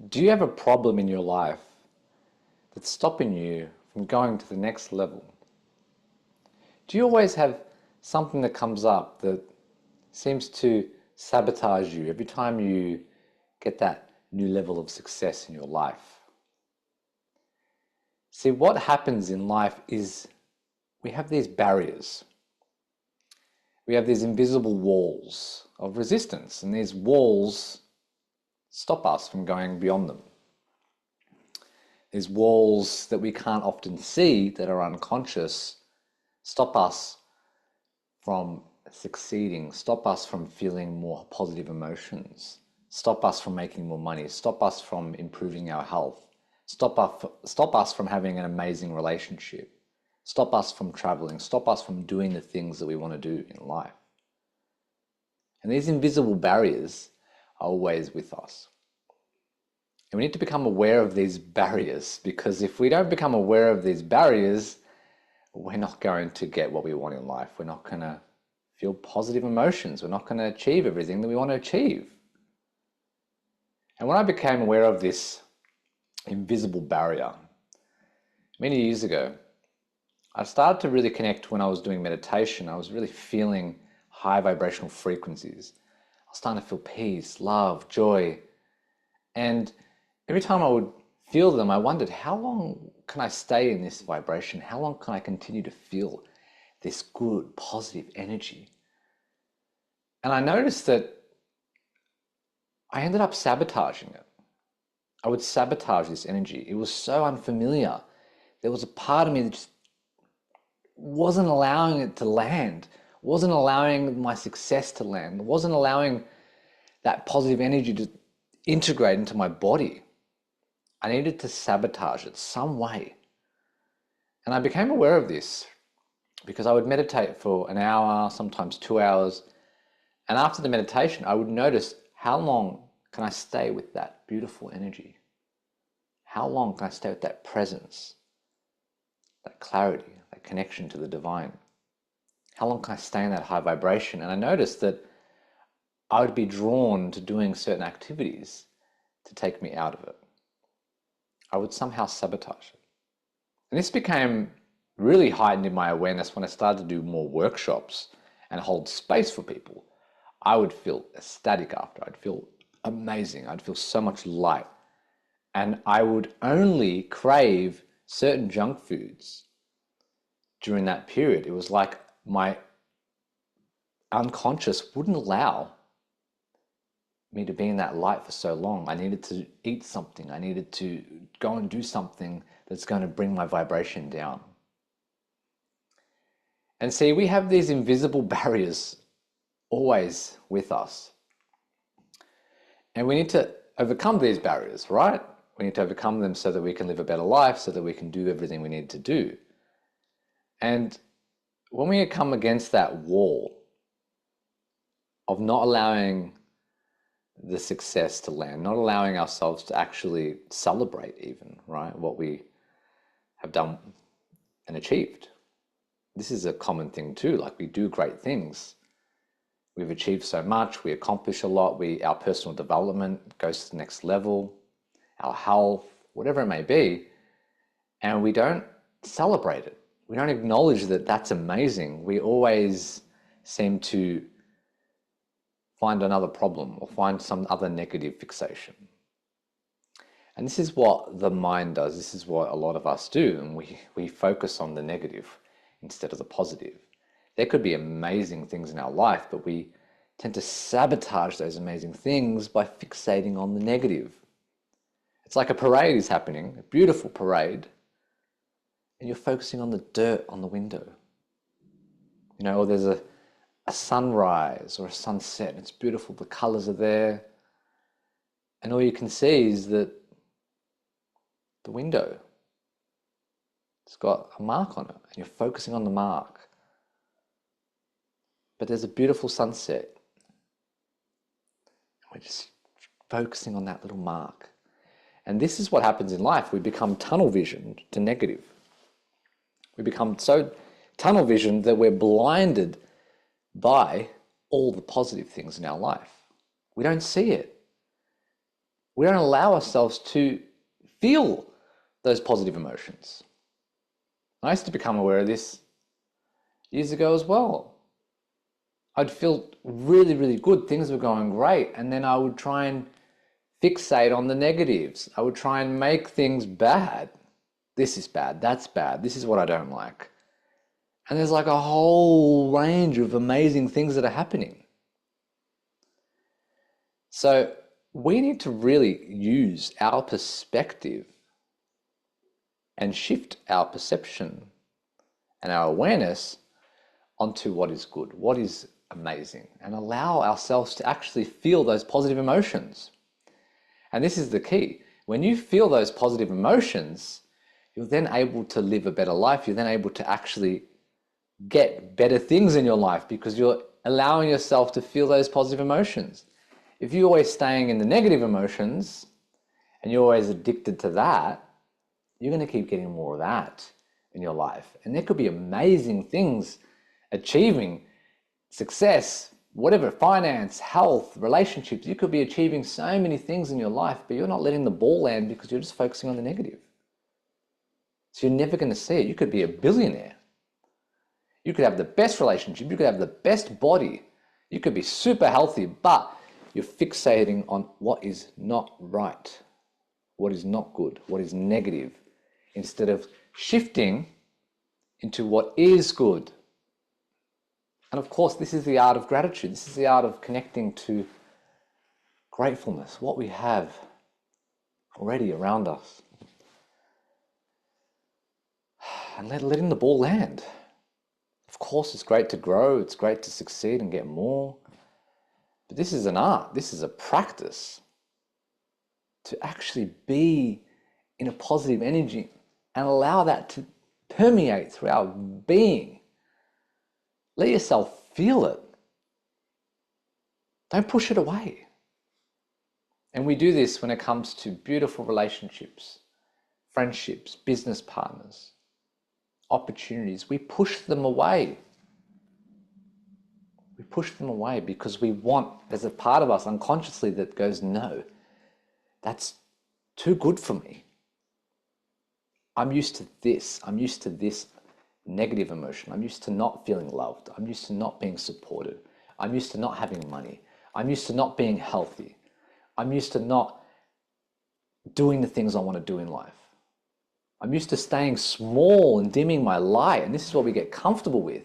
Do you have a problem in your life that's stopping you from going to the next level? Do you always have something that comes up that seems to sabotage you every time you get that new level of success in your life? See, what happens in life is we have these barriers. We have these invisible walls of resistance, and these walls stop us from going beyond them. These walls that we can't often see, that are unconscious, stop us from succeeding, stop us from feeling more positive emotions, stop us from making more money, stop us from improving our health, stop us from having an amazing relationship, stop us from traveling, stop us from doing the things that we want to do in life. And these invisible barriers are always with us. And we need to become aware of these barriers, because if we don't become aware of these barriers, we're not going to get what we want in life. We're not going to feel positive emotions. We're not going to achieve everything that we want to achieve. And when I became aware of this invisible barrier many years ago, I started to really connect when I was doing meditation. I was really feeling high vibrational frequencies. I was starting to feel peace, love, joy. And every time I would feel them, I wondered, how long can I stay in this vibration? How long can I continue to feel this good, positive energy? And I noticed that I ended up sabotaging it. I would sabotage this energy. It was so unfamiliar. There was a part of me that just wasn't allowing it to land, wasn't allowing my success to land, wasn't allowing that positive energy to integrate into my body. I needed to sabotage it some way. And I became aware of this because I would meditate for an hour, sometimes 2 hours. And after the meditation, I would notice, how long can I stay with that beautiful energy? How long can I stay with that presence, that clarity, that connection to the divine? How long can I stay in that high vibration? And I noticed that I would be drawn to doing certain activities to take me out of it. I would somehow sabotage it. And this became really heightened in my awareness when I started to do more workshops and hold space for people. I would feel ecstatic after. I'd feel amazing. I'd feel so much light. And I would only crave certain junk foods during that period. It was like my unconscious wouldn't allow me to be in that light for so long. I needed to eat something. I needed to go and do something that's going to bring my vibration down. And see, we have these invisible barriers always with us. And we need to overcome these barriers, right? We need to overcome them so that we can live a better life, so that we can do everything we need to do. And when we come against that wall of not allowing the success to land, not allowing ourselves to actually celebrate even, right, what we have done and achieved. This is a common thing too. Like, we do great things. We've achieved so much, we accomplish a lot, our personal development goes to the next level, our health, whatever it may be, and we don't celebrate it. We don't acknowledge that that's amazing. We always seem to find another problem or find some other negative fixation. And this is what the mind does. This is what a lot of us do. And we focus on the negative instead of the positive. There could be amazing things in our life, but we tend to sabotage those amazing things by fixating on the negative. It's like a parade is happening, a beautiful parade, and you're focusing on the dirt on the window. You know, or there's a sunrise or a sunset, and it's beautiful, the colors are there, and all you can see is that the window, it's got a mark on it, and you're focusing on the mark. But there's a beautiful sunset, and we're just focusing on that little mark. And this is what happens in life. We become tunnel visioned to negative. We become so tunnel visioned that we're blinded by all the positive things in our life. We don't see it. We don't allow ourselves to feel those positive emotions. I used to become aware of this years ago as well. I'd feel really, really good. Things were going great. And then I would try and fixate on the negatives. I would try and make things bad. This is bad. That's bad. This is what I don't like. And there's like a whole range of amazing things that are happening. So we need to really use our perspective and shift our perception and our awareness onto what is good, what is amazing, and allow ourselves to actually feel those positive emotions. And this is the key. When you feel those positive emotions, you're then able to live a better life. You're then able to actually get better things in your life because you're allowing yourself to feel those positive emotions. If you're always staying in the negative emotions and you're always addicted to that, you're going to keep getting more of that in your life. And there could be amazing things achieving success, whatever, finance, health, relationships. You could be achieving so many things in your life, but you're not letting the ball land because you're just focusing on the negative. So you're never going to see it. You could be a billionaire. You could have the best relationship. You could have the best body. You could be super healthy, but you're fixating on what is not right, what is not good, what is negative, instead of shifting into what is good. And of course, this is the art of gratitude. This is the art of connecting to gratefulness, what we have already around us. And letting the ball land. Of course, it's great to grow. It's great to succeed and get more. But this is an art. This is a practice to actually be in a positive energy and allow that to permeate through our being. Let yourself feel it. Don't push it away. And we do this when it comes to beautiful relationships, friendships, business partners, opportunities. We push them away. We push them away because we want, there's a part of us unconsciously that goes, no, that's too good for me. I'm used to this. I'm used to this negative emotion. I'm used to not feeling loved. I'm used to not being supported. I'm used to not having money. I'm used to not being healthy. I'm used to not doing the things I want to do in life. I'm used to staying small and dimming my light, and this is what we get comfortable with.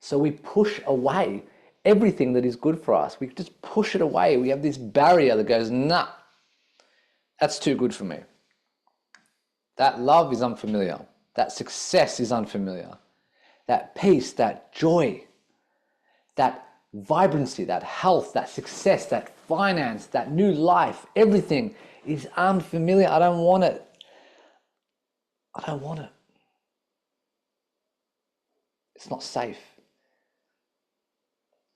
So we push away everything that is good for us. We just push it away. We have this barrier that goes, nah, that's too good for me. That love is unfamiliar. That success is unfamiliar. That peace, that joy, that vibrancy, that health, that success, that finance, that new life, everything is unfamiliar. I don't want it. I don't want it. It's not safe.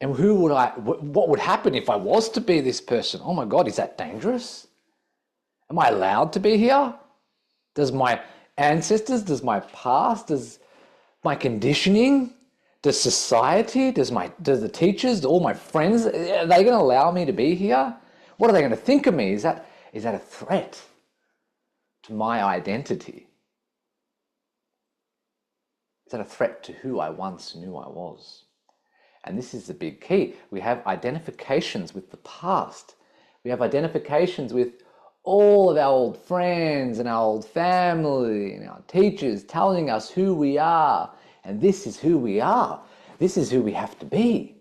And what would happen if I was to be this person? Oh my God, is that dangerous? Am I allowed to be here? Does my ancestors, does my past, does my conditioning, does society, does the teachers, all my friends, are they going to allow me to be here? What are they going to think of me? Is that a threat to my identity? Is that a threat to who I once knew I was? And this is the big key. We have identifications with the past. We have identifications with all of our old friends and our old family and our teachers telling us who we are. And this is who we are. This is who we have to be.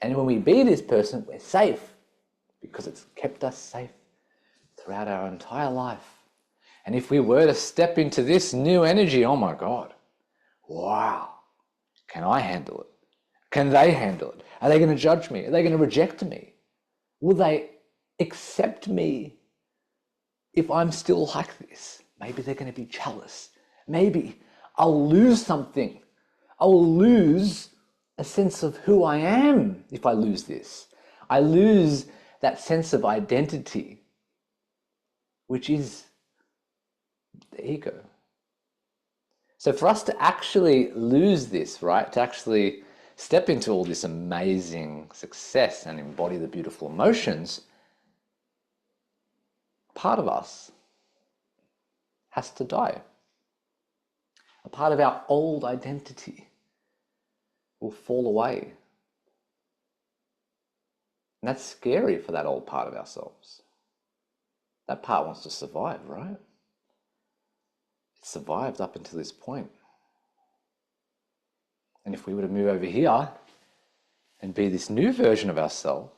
And when we be this person, we're safe because it's kept us safe throughout our entire life. And if we were to step into this new energy, oh my God, wow, can I handle it? Can they handle it? Are they going to judge me? Are they going to reject me? Will they accept me if I'm still like this? Maybe they're going to be jealous. Maybe I'll lose something. I will lose a sense of who I am if I lose this. I lose that sense of identity, which is the ego. So for us to actually lose this, right, to actually step into all this amazing success and embody the beautiful emotions, part of us has to die. A part of our old identity will fall away. And that's scary for that old part of ourselves. That part wants to survive, right? It survived up until this point. And if we were to move over here and be this new version of ourselves,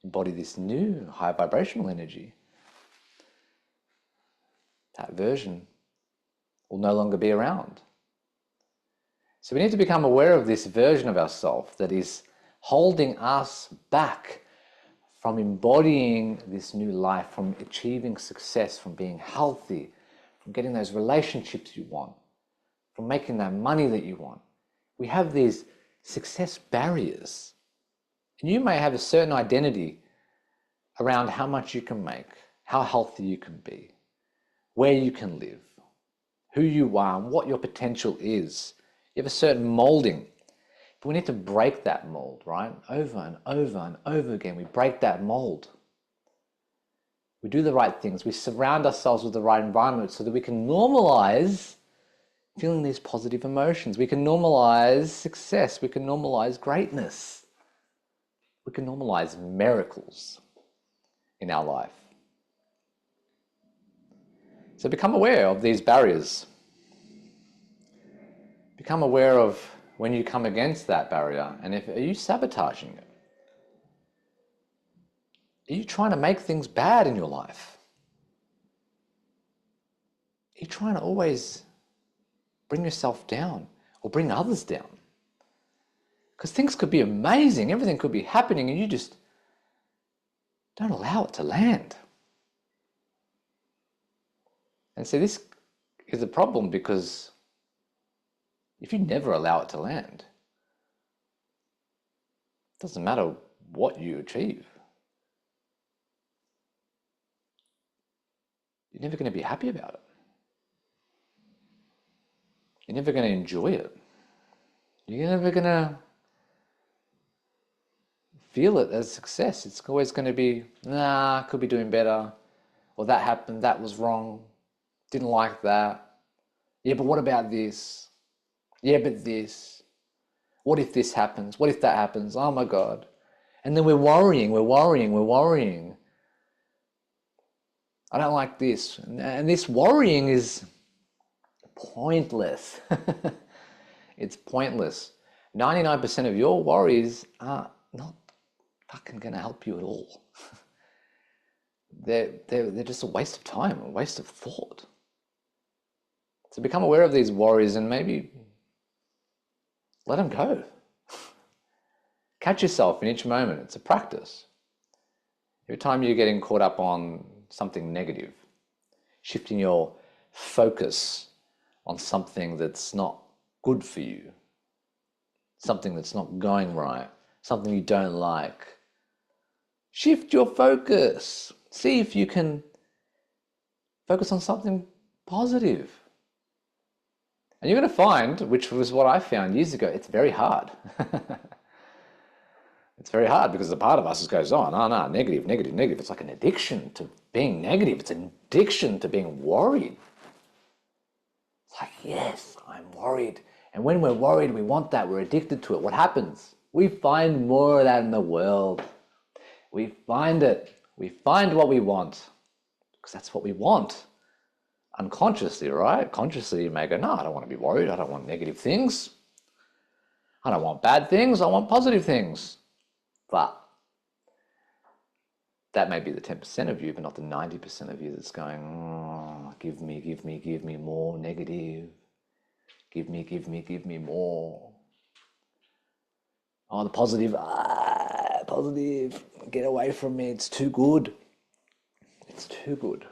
embody this new high vibrational energy, that version will no longer be around. So we need to become aware of this version of ourselves that is holding us back from embodying this new life, from achieving success, from being healthy, from getting those relationships you want, from making that money that you want. We have these success barriers. And you may have a certain identity around how much you can make, how healthy you can be, where you can live, who you are, and what your potential is. You have a certain molding. But we need to break that mold, right? Over and over and over again, we break that mold. We do the right things. We surround ourselves with the right environment so that we can normalize feeling these positive emotions. We can normalize success. We can normalize greatness. We can normalize miracles in our life. So become aware of these barriers. Become aware of when you come against that barrier, and are you sabotaging it? Are you trying to make things bad in your life? Are you trying to always bring yourself down or bring others down? Because things could be amazing, everything could be happening, and you just don't allow it to land. And so this is a problem, because if you never allow it to land, it doesn't matter what you achieve. You're never going to be happy about it. You're never going to enjoy it. You're never going to feel it as success. It's always going to be, nah, could be doing better. Or that happened, that was wrong. Didn't like that. Yeah, but what about this? Yeah, but this. What if this happens? What if that happens? Oh my God. And then we're worrying. I don't like this. And this worrying is pointless. It's pointless. 99% of your worries are not fucking going to help you at all. They're just a waste of time, a waste of thought. So become aware of these worries and maybe let them go. Catch yourself in each moment. It's a practice. Every time you're getting caught up on something negative, shifting your focus on something that's not good for you, something that's not going right, something you don't like, shift your focus. See if you can focus on something positive. And you're going to find, which was what I found years ago, it's very hard. It's very hard because the part of us just goes on, no, negative. It's like an addiction to being negative. It's an addiction to being worried. It's like, yes, I'm worried. And when we're worried, we want that. We're addicted to it. What happens? We find more of that in the world. We find it. We find what we want because that's what we want. Unconsciously, right? Consciously, you may go, no, I don't want to be worried. I don't want negative things. I don't want bad things. I want positive things. But that may be the 10% of you, but not the 90% of you that's going, oh, give me more negative. Give me more. Oh, the positive, positive. Get away from me. It's too good. It's too good.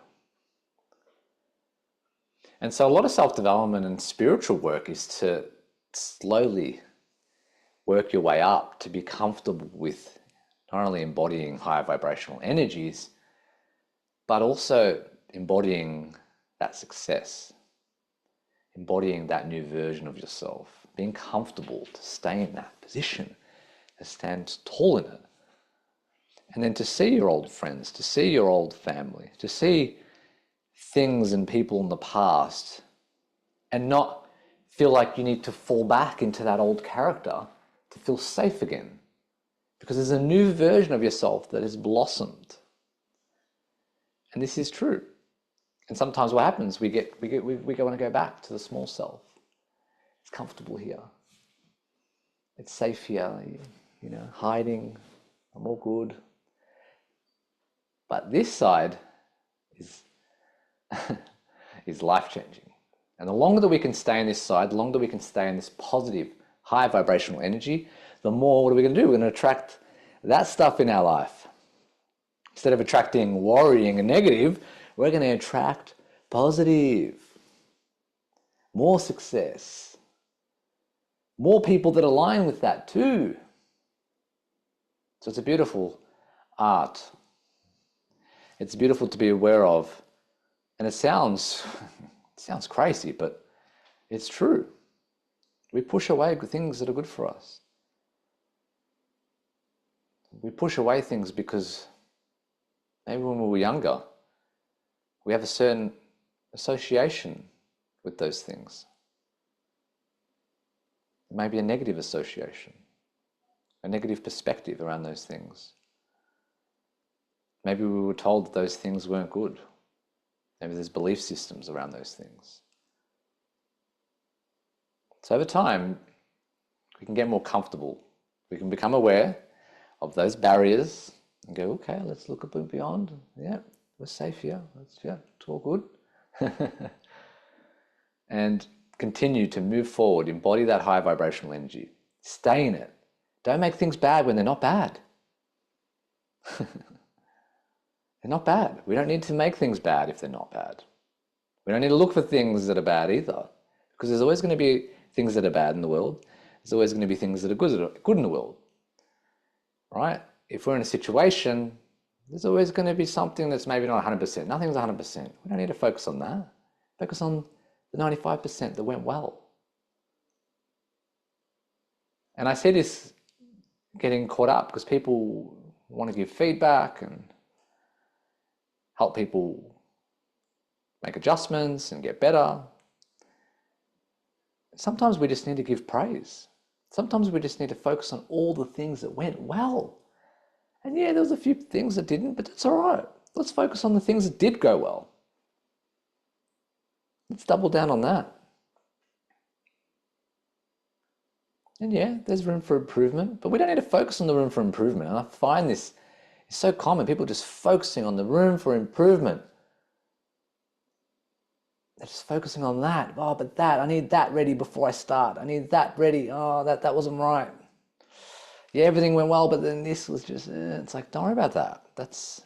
And so a lot of self-development and spiritual work is to slowly work your way up to be comfortable with not only embodying higher vibrational energies, but also embodying that success, embodying that new version of yourself, being comfortable to stay in that position, to stand tall in it. And then to see your old friends, to see your old family, to see things and people in the past and not feel like you need to fall back into that old character to feel safe again. Because there's a new version of yourself that has blossomed. And this is true. And sometimes what happens, we want to go back to the small self. It's comfortable here. It's safe here, hiding. I'm all good. But this side is, is life-changing. And the longer that we can stay in this side, the longer that we can stay in this positive, high vibrational energy, the more, what are we going to do? We're going to attract that stuff in our life. Instead of attracting worrying and negative, we're going to attract positive, more success, more people that align with that too. So it's a beautiful art. It's beautiful to be aware of. And it sounds crazy, but it's true. We push away things that are good for us. We push away things because maybe when we were younger, we have a certain association with those things. Maybe a negative association, a negative perspective around those things. Maybe we were told that those things weren't good. Maybe there's belief systems around those things. So over time, we can get more comfortable. We can become aware of those barriers and go, okay, let's look a bit beyond. Yeah, we're safe here. It's all good. And continue to move forward, embody that high vibrational energy. Stay in it. Don't make things bad when they're not bad. They're not bad. We don't need to make things bad if they're not bad. We don't need to look for things that are bad either, because there's always going to be things that are bad in the world. There's always going to be things that are good in the world, right? If we're in a situation, there's always going to be something that's maybe not 100%. Nothing's 100%. We don't need to focus on that. Focus on the 95% that went well. And I see this getting caught up because people want to give feedback and help people make adjustments and get better. Sometimes we just need to give praise. Sometimes we just need to focus on all the things that went well. And yeah, there was a few things that didn't, but that's all right. Let's focus on the things that did go well. Let's double down on that. And yeah, there's room for improvement, but we don't need to focus on the room for improvement. And I find this is so common. People just focusing on the room for improvement. They're just focusing on that. Oh, but that, I need that ready before I start. I need that ready. Oh, that wasn't right. Yeah, everything went well, but then this was just, it's like, don't worry about that. Let's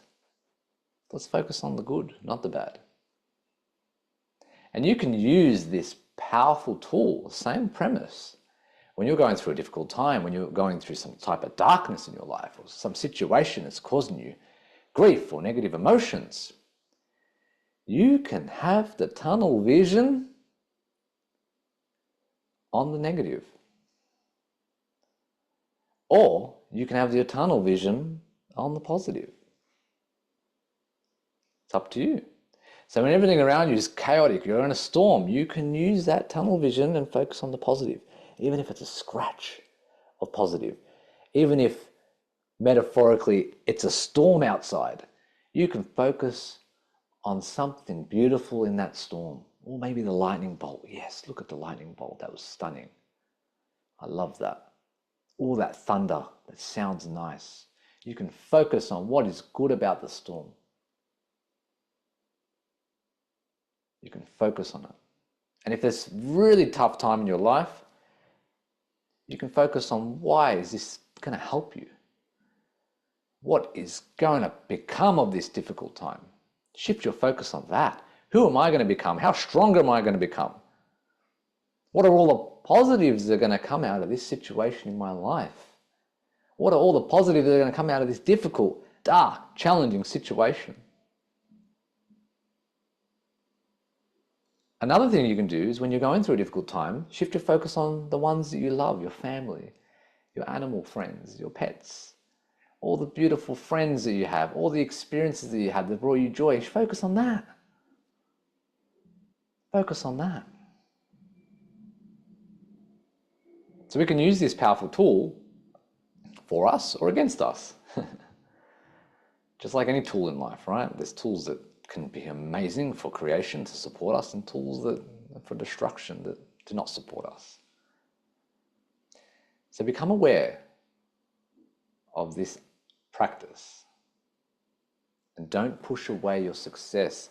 focus on the good, not the bad. And you can use this powerful tool, same premise, when you're going through a difficult time, when you're going through some type of darkness in your life or some situation that's causing you grief or negative emotions. You can have the tunnel vision on the negative. Or you can have the tunnel vision on the positive. It's up to you. So when everything around you is chaotic, you're in a storm, you can use that tunnel vision and focus on the positive, even if it's a scratch of positive. Even if metaphorically it's a storm outside, you can focus on something beautiful in that storm. Or maybe the lightning bolt. Yes, look at the lightning bolt. That was stunning. I love that. All that thunder, that sounds nice. You can focus on what is good about the storm. You can focus on it. And if there's really tough time in your life, you can focus on why is this going to help you? What is going to become of this difficult time? Shift your focus on that. Who am I going to become? How strong am I going to become? What are all the positives that are going to come out of this situation in my life? What are all the positives that are going to come out of this difficult, dark, challenging situation? Another thing you can do is when you're going through a difficult time, shift your focus on the ones that you love, your family, your animal friends, your pets. all the beautiful friends that you have, all the experiences that you have that brought you joy. Focus on that. Focus on that. So we can use this powerful tool for us or against us. Just like any tool in life, right? There's tools that can be amazing for creation to support us, and tools that for destruction that do not support us. So become aware of this practice, and don't push away your success.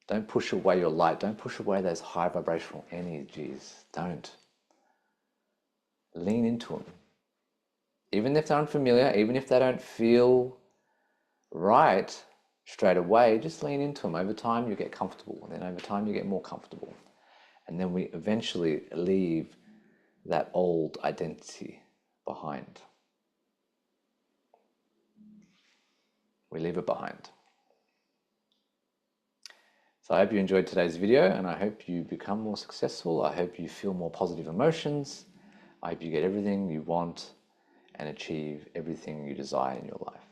Don't push away your light. Don't push away those high vibrational energies. Don't. Lean into them. Even if they're unfamiliar, even if they don't feel right straight away, just lean into them. Over time, you get comfortable. And then over time, you get more comfortable. And then we eventually leave that old identity behind. We leave it behind. So I hope you enjoyed today's video, and I hope you become more successful. I hope you feel more positive emotions. I hope you get everything you want and achieve everything you desire in your life.